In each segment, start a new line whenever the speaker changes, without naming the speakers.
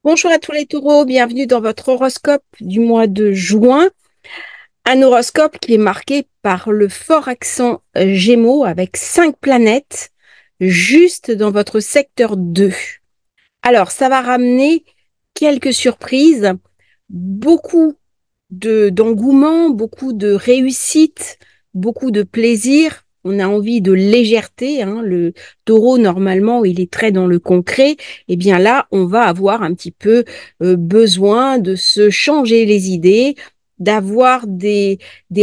Bonjour à tous les taureaux, bienvenue dans votre horoscope du mois de juin. Un horoscope qui est marqué par le fort accent Gémeaux avec 5 planètes juste dans votre secteur 2. Alors, ça va ramener quelques surprises, beaucoup d'engouement, beaucoup de réussite, beaucoup de plaisir. On a envie de légèreté, hein. Le taureau, normalement, il est très dans le concret. Et bien là, on va avoir un petit peu besoin de se changer les idées, d'avoir des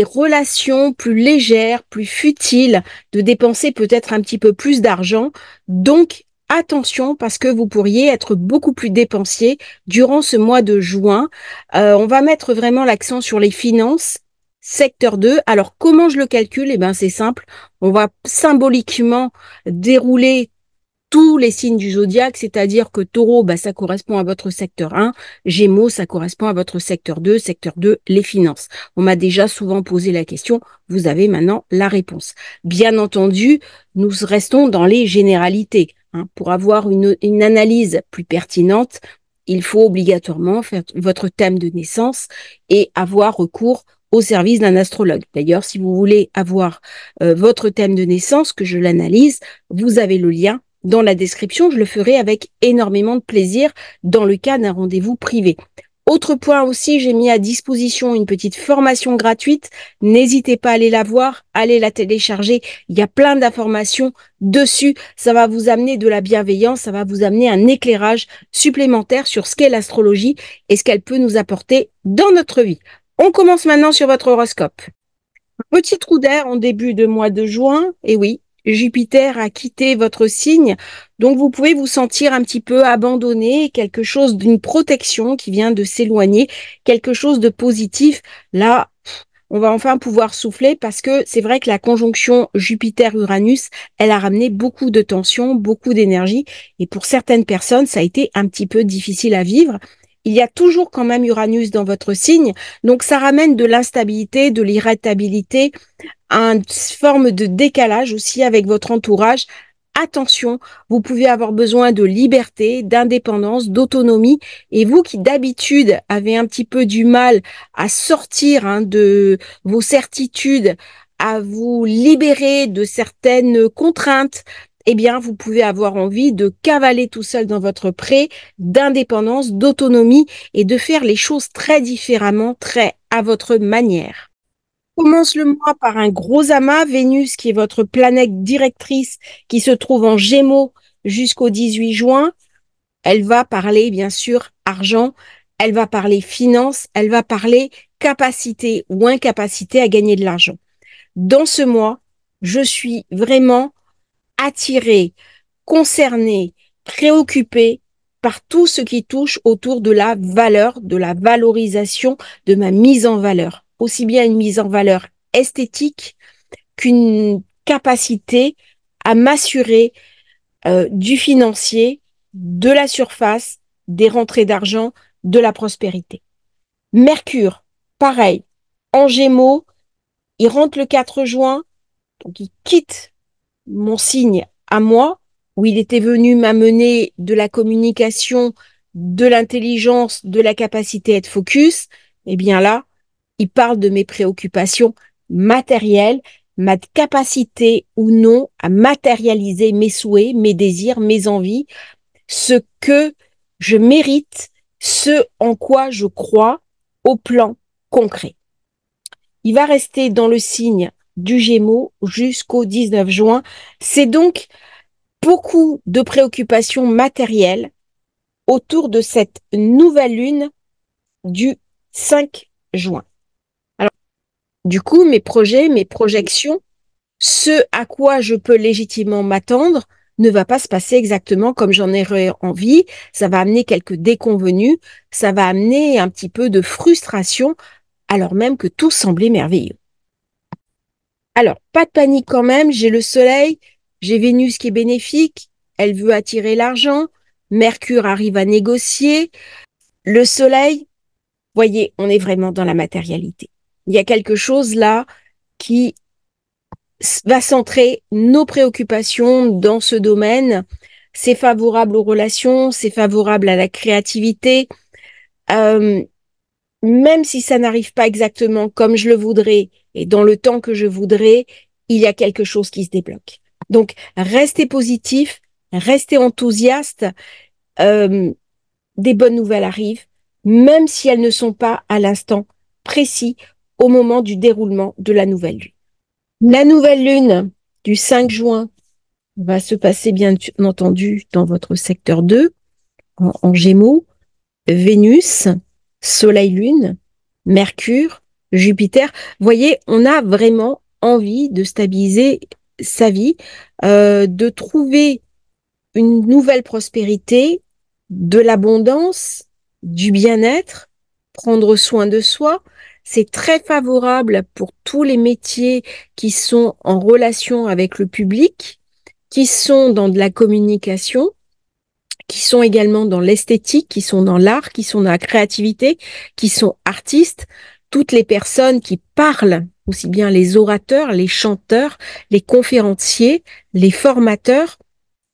relations plus légères, plus futiles, de dépenser peut-être un petit peu plus d'argent. Donc, attention, parce que vous pourriez être beaucoup plus dépensier durant ce mois de juin. On va mettre vraiment l'accent sur les finances, secteur 2. Alors, comment je le calcule? Eh bien, c'est simple. On va symboliquement dérouler tous les signes du zodiaque, c'est-à-dire que Taureau, bah, ça correspond à votre secteur 1, Gémeaux, ça correspond à votre secteur 2, les finances. On m'a déjà souvent posé la question, vous avez maintenant la réponse. Bien entendu, nous restons dans les généralités, hein. Pour avoir une analyse plus pertinente, il faut obligatoirement faire votre thème de naissance et avoir recours au service d'un astrologue. D'ailleurs, si vous voulez avoir votre thème de naissance, que je l'analyse, vous avez le lien dans la description. Je le ferai avec énormément de plaisir dans le cas d'un rendez-vous privé. Autre point aussi, j'ai mis à disposition une petite formation gratuite. N'hésitez pas à aller la voir, allez la télécharger. Il y a plein d'informations dessus. Ça va vous amener de la bienveillance, ça va vous amener un éclairage supplémentaire sur ce qu'est l'astrologie et ce qu'elle peut nous apporter dans notre vie. On commence maintenant sur votre horoscope. Petit trou d'air en début de mois de juin, et oui, Jupiter a quitté votre signe, donc vous pouvez vous sentir un petit peu abandonné, quelque chose d'une protection qui vient de s'éloigner, quelque chose de positif. Là, on va enfin pouvoir souffler parce que c'est vrai que la conjonction Jupiter-Uranus, elle a ramené beaucoup de tension, beaucoup d'énergie, et pour certaines personnes, ça a été un petit peu difficile à vivre. Il y a toujours quand même Uranus dans votre signe, donc ça ramène de l'instabilité, de l'irritabilité, une forme de décalage aussi avec votre entourage. Attention, vous pouvez avoir besoin de liberté, d'indépendance, d'autonomie. Et vous qui d'habitude avez un petit peu du mal à sortir, hein, de vos certitudes, à vous libérer de certaines contraintes, eh bien, vous pouvez avoir envie de cavaler tout seul dans votre pré, d'indépendance, d'autonomie et de faire les choses très différemment, très à votre manière. Commence le mois par un gros amas, Vénus qui est votre planète directrice qui se trouve en Gémeaux jusqu'au 18 juin. Elle va parler bien sûr argent, elle va parler finance, elle va parler capacité ou incapacité à gagner de l'argent. Dans ce mois, je suis vraiment attirée, concernée, préoccupée par tout ce qui touche autour de la valeur, de la valorisation, de ma mise en valeur. Aussi bien une mise en valeur esthétique qu'une capacité à m'assurer du financier, de la surface, des rentrées d'argent, de la prospérité. Mercure, pareil, en Gémeaux, il rentre le 4 juin, donc il quitte mon signe à moi, où il était venu m'amener de la communication, de l'intelligence, de la capacité à être focus. Eh bien là, il parle de mes préoccupations matérielles, ma capacité ou non à matérialiser mes souhaits, mes désirs, mes envies, ce que je mérite, ce en quoi je crois au plan concret. Il va rester dans le signe du Gémeaux jusqu'au 19 juin. C'est donc beaucoup de préoccupations matérielles autour de cette nouvelle lune du 5 juin. Alors, du coup, mes projets, mes projections, ce à quoi je peux légitimement m'attendre ne va pas se passer exactement comme j'en aurais envie. Ça va amener quelques déconvenues, ça va amener un petit peu de frustration, alors même que tout semblait merveilleux. Alors, pas de panique quand même, j'ai le Soleil, j'ai Vénus qui est bénéfique, elle veut attirer l'argent, Mercure arrive à négocier, le Soleil, voyez, on est vraiment dans la matérialité. Il y a quelque chose là qui va centrer nos préoccupations dans ce domaine. c'est favorable aux relations, c'est favorable à la créativité. Euh, Même si ça n'arrive pas exactement comme je le voudrais et dans le temps que je voudrais, il y a quelque chose qui se débloque. Donc, restez positif, restez enthousiaste. Euh, des bonnes nouvelles arrivent, même si elles ne sont pas à l'instant précis au moment du déroulement de la nouvelle lune. La nouvelle lune du 5 juin va se passer bien entendu dans votre secteur 2, en Gémeaux, Vénus, Soleil, Lune, Mercure, Jupiter. Vous voyez, on a vraiment envie de stabiliser sa vie, de trouver une nouvelle prospérité, de l'abondance, du bien-être, prendre soin de soi. C'est très favorable pour tous les métiers qui sont en relation avec le public, qui sont dans de la communication, qui sont également dans l'esthétique, qui sont dans l'art, qui sont dans la créativité, qui sont artistes, toutes les personnes qui parlent, aussi bien les orateurs, les chanteurs, les conférenciers, les formateurs.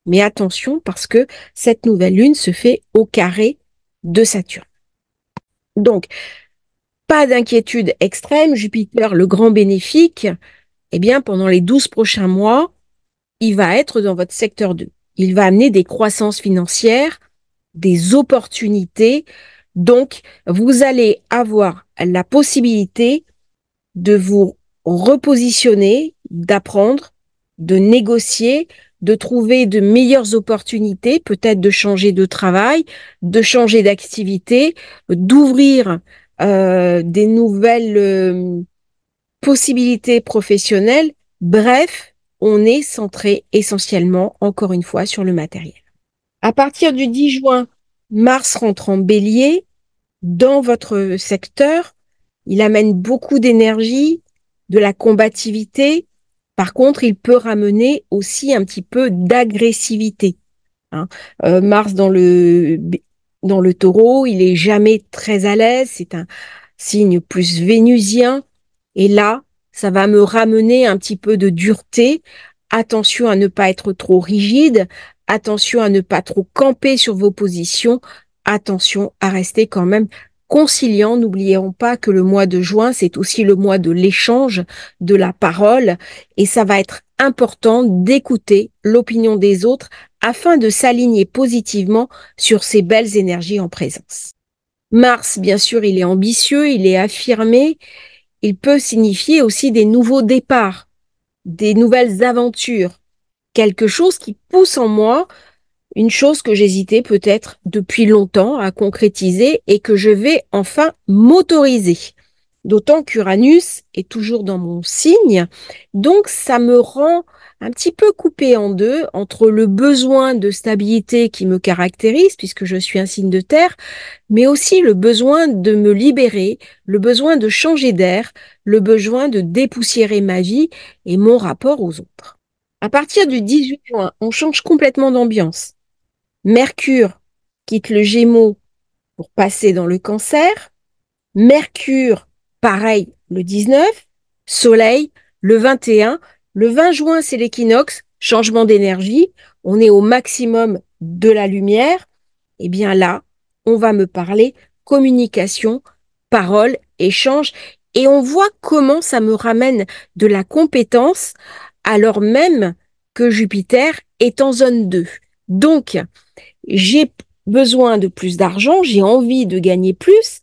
Mais attention parce que cette nouvelle lune se fait au carré de Saturne. Donc, pas d'inquiétude extrême, Jupiter, le grand bénéfique, eh bien, pendant les 12 prochains mois, il va être dans votre secteur 2. Il va amener des croissances financières, des opportunités. Donc, vous allez avoir la possibilité de vous repositionner, d'apprendre, de négocier, de trouver de meilleures opportunités, peut-être de changer de travail, de changer d'activité, d'ouvrir des nouvelles possibilités professionnelles. Bref, on est centré essentiellement, encore une fois, sur le matériel. À partir du 10 juin, Mars rentre en bélier dans votre secteur. Il amène beaucoup d'énergie, de la combativité. Par contre, il peut ramener aussi un petit peu d'agressivité, hein. Mars dans le taureau, il est jamais très à l'aise. C'est un signe plus vénusien. Et là, ça va me ramener un petit peu de dureté. Attention à ne pas être trop rigide. Attention à ne pas trop camper sur vos positions. Attention à rester quand même conciliant. N'oublions pas que le mois de juin, c'est aussi le mois de l'échange, de la parole. Et ça va être important d'écouter l'opinion des autres afin de s'aligner positivement sur ces belles énergies en présence. Mars, bien sûr, il est ambitieux, il est affirmé. Il peut signifier aussi des nouveaux départs, des nouvelles aventures, quelque chose qui pousse en moi une chose que j'hésitais peut-être depuis longtemps à concrétiser et que je vais enfin m'autoriser. D'autant qu'Uranus est toujours dans mon signe, donc ça me rend un petit peu coupé en deux entre le besoin de stabilité qui me caractérise, puisque je suis un signe de terre, mais aussi le besoin de me libérer, le besoin de changer d'air, le besoin de dépoussiérer ma vie et mon rapport aux autres. À partir du 18 juin, on change complètement d'ambiance. Mercure quitte le Gémeaux pour passer dans le Cancer. Mercure, pareil, le 19. Soleil, le 21. Le 20 juin, c'est l'équinoxe, changement d'énergie. On est au maximum de la lumière. Et bien là, on va me parler communication, parole, échange. Et on voit comment ça me ramène de la compétence alors même que Jupiter est en zone 2. Donc, j'ai besoin de plus d'argent, j'ai envie de gagner plus,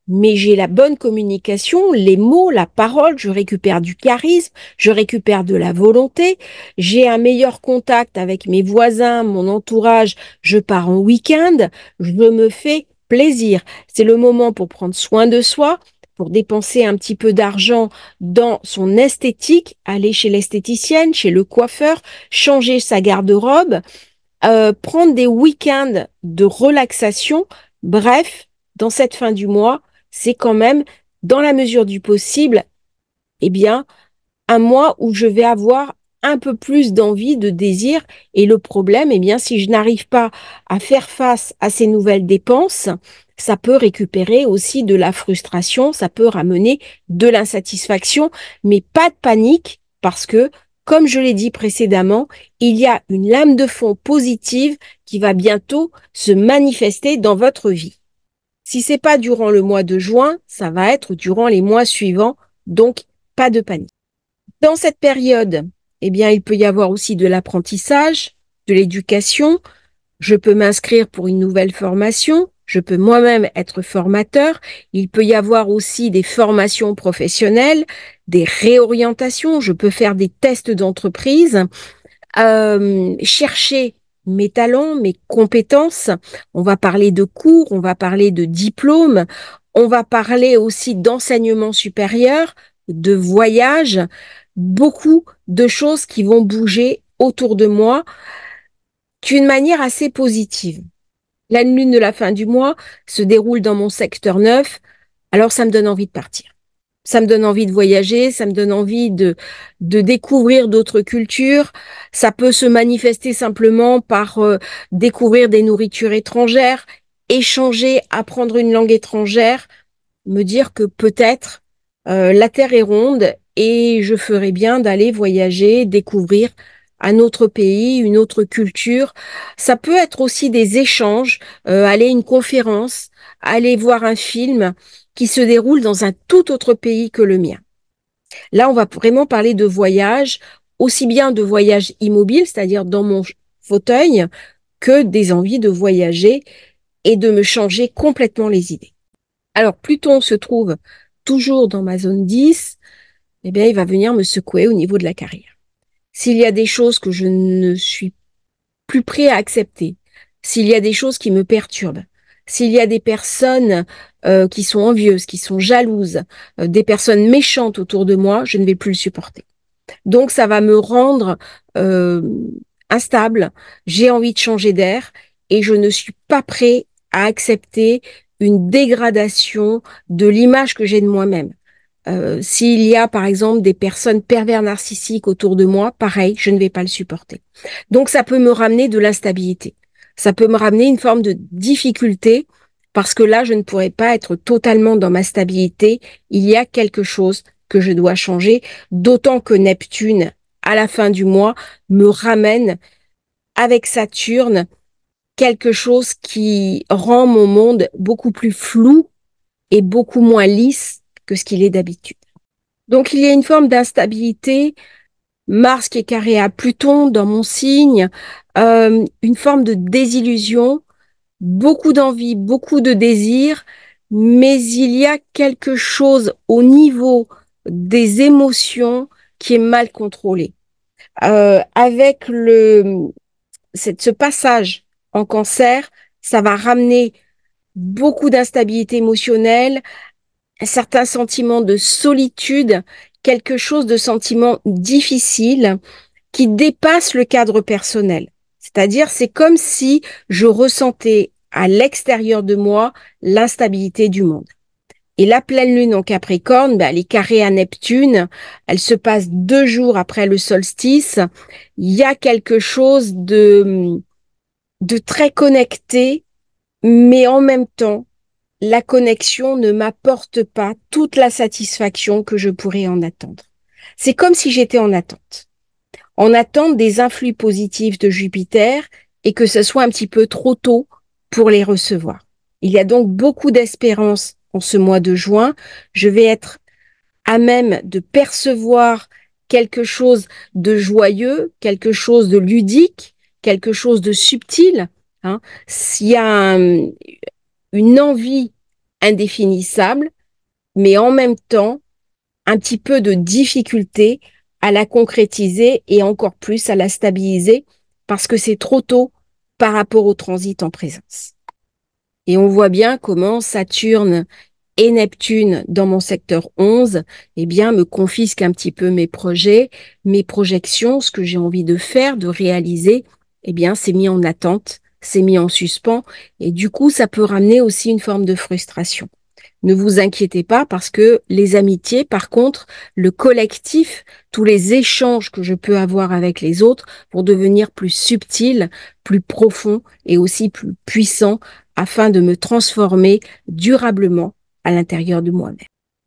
mais j'ai la bonne communication, les mots, la parole, je récupère du charisme, je récupère de la volonté, j'ai un meilleur contact avec mes voisins, mon entourage, je pars en week-end, je me fais plaisir. C'est le moment pour prendre soin de soi, pour dépenser un petit peu d'argent dans son esthétique, aller chez l'esthéticienne, chez le coiffeur, changer sa garde-robe, prendre des week-ends de relaxation. Bref, dans cette fin du mois, c'est quand même, dans la mesure du possible, eh bien, un mois où je vais avoir un peu plus d'envie, de désir. Et le problème, eh bien, si je n'arrive pas à faire face à ces nouvelles dépenses, ça peut récupérer aussi de la frustration, ça peut ramener de l'insatisfaction, mais pas de panique parce que comme je l'ai dit précédemment, il y a une lame de fond positive qui va bientôt se manifester dans votre vie. Si c'est pas durant le mois de juin, ça va être durant les mois suivants, donc pas de panique. Dans cette période, eh bien, il peut y avoir aussi de l'apprentissage, de l'éducation. Je peux m'inscrire pour une nouvelle formation. Je peux moi-même être formateur. Il peut y avoir aussi des formations professionnelles, des réorientations. Je peux faire des tests d'entreprise, chercher mes talents, mes compétences. On va parler de cours, on va parler de diplômes, on va parler aussi d'enseignement supérieur, de voyage, beaucoup de choses qui vont bouger autour de moi d'une manière assez positive. La lune de la fin du mois se déroule dans mon secteur 9, alors ça me donne envie de partir. Ça me donne envie de voyager, ça me donne envie de découvrir d'autres cultures. Ça peut se manifester simplement par découvrir des nourritures étrangères, échanger, apprendre une langue étrangère, me dire que peut-être la Terre est ronde et je ferais bien d'aller voyager, découvrir un autre pays, une autre culture. Ça peut être aussi des échanges, aller à une conférence, aller voir un film qui se déroule dans un tout autre pays que le mien. Là, on va vraiment parler de voyage, aussi bien de voyage immobile, c'est-à-dire dans mon fauteuil, que des envies de voyager et de me changer complètement les idées. Alors, Pluton se trouve toujours dans ma zone 10, eh bien, il va venir me secouer au niveau de la carrière. S'il y a des choses que je ne suis plus prêt à accepter, s'il y a des choses qui me perturbent, s'il y a des personnes qui sont envieuses, qui sont jalouses, des personnes méchantes autour de moi, je ne vais plus le supporter. Donc, ça va me rendre euh, instable, j'ai envie de changer d'air et je ne suis pas prêt à accepter une dégradation de l'image que j'ai de moi-même. S'il y a, par exemple, des personnes pervers narcissiques autour de moi, pareil, je ne vais pas le supporter. Donc, ça peut me ramener de l'instabilité. Ça peut me ramener une forme de difficulté parce que là, je ne pourrais pas être totalement dans ma stabilité. Il y a quelque chose que je dois changer, d'autant que Neptune, à la fin du mois, me ramène avec Saturne quelque chose qui rend mon monde beaucoup plus flou et beaucoup moins lisse que ce qu'il est d'habitude. Donc, il y a une forme d'instabilité. Mars qui est carré à Pluton dans mon signe, une forme de désillusion, beaucoup d'envie, beaucoup de désir, mais il y a quelque chose au niveau des émotions qui est mal contrôlé. Avec ce passage en Cancer, ça va ramener beaucoup d'instabilité émotionnelle, un certain sentiment de solitude, quelque chose de sentiment difficile qui dépasse le cadre personnel. C'est-à-dire, c'est comme si je ressentais à l'extérieur de moi l'instabilité du monde. Et la pleine lune en Capricorne, elle est carrée à Neptune, elle se passe 2 jours après le solstice. Il y a quelque chose de très connecté, mais en même temps, la connexion ne m'apporte pas toute la satisfaction que je pourrais en attendre. C'est comme si j'étais en attente des influx positifs de Jupiter et que ce soit un petit peu trop tôt pour les recevoir. Il y a donc beaucoup d'espérance en ce mois de juin. Je vais être à même de percevoir quelque chose de joyeux, quelque chose de ludique, quelque chose de subtil. Hein. S'il y a une envie indéfinissable, mais en même temps, un petit peu de difficulté à la concrétiser et encore plus à la stabiliser parce que c'est trop tôt par rapport au transit en présence. Et on voit bien comment Saturne et Neptune dans mon secteur 11, eh bien, me confisquent un petit peu mes projets, mes projections, ce que j'ai envie de faire, de réaliser, eh bien, c'est mis en attente, c'est mis en suspens et du coup, ça peut ramener aussi une forme de frustration. Ne vous inquiétez pas parce que les amitiés, par contre, le collectif, tous les échanges que je peux avoir avec les autres vont devenir plus subtils, plus profonds et aussi plus puissants afin de me transformer durablement à l'intérieur de moi-même.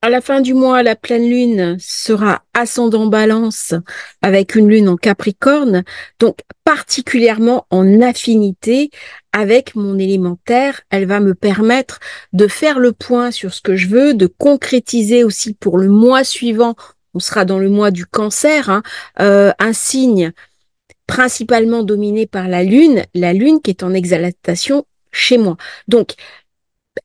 À la fin du mois, la pleine lune sera ascendant Balance avec une lune en Capricorne, donc particulièrement en affinité avec mon élémentaire. Elle va me permettre de faire le point sur ce que je veux, de concrétiser aussi pour le mois suivant. On sera dans le mois du Cancer, hein, un signe principalement dominé par la lune qui est en exaltation chez moi. Donc,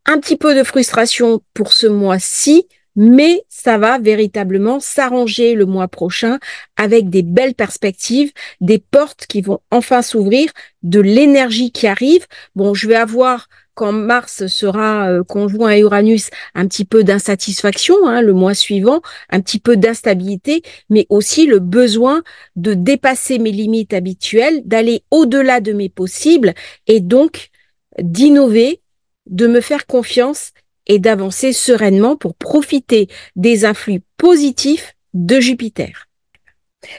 un petit peu de frustration pour ce mois-ci, mais ça va véritablement s'arranger le mois prochain avec des belles perspectives, des portes qui vont enfin s'ouvrir, de l'énergie qui arrive. Bon, je vais avoir, quand Mars sera conjoint à Uranus, un petit peu d'insatisfaction, hein, le mois suivant, un petit peu d'instabilité, mais aussi le besoin de dépasser mes limites habituelles, d'aller au-delà de mes possibles et donc d'innover, de me faire confiance et d'avancer sereinement pour profiter des influx positifs de Jupiter.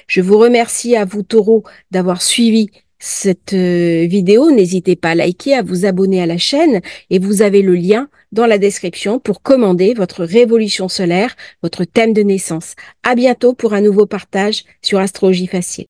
Je vous remercie à vous, Taureau, d'avoir suivi cette vidéo. N'hésitez pas à liker, à vous abonner à la chaîne et vous avez le lien dans la description pour commander votre révolution solaire, votre thème de naissance. À bientôt pour un nouveau partage sur Astrologie Facile.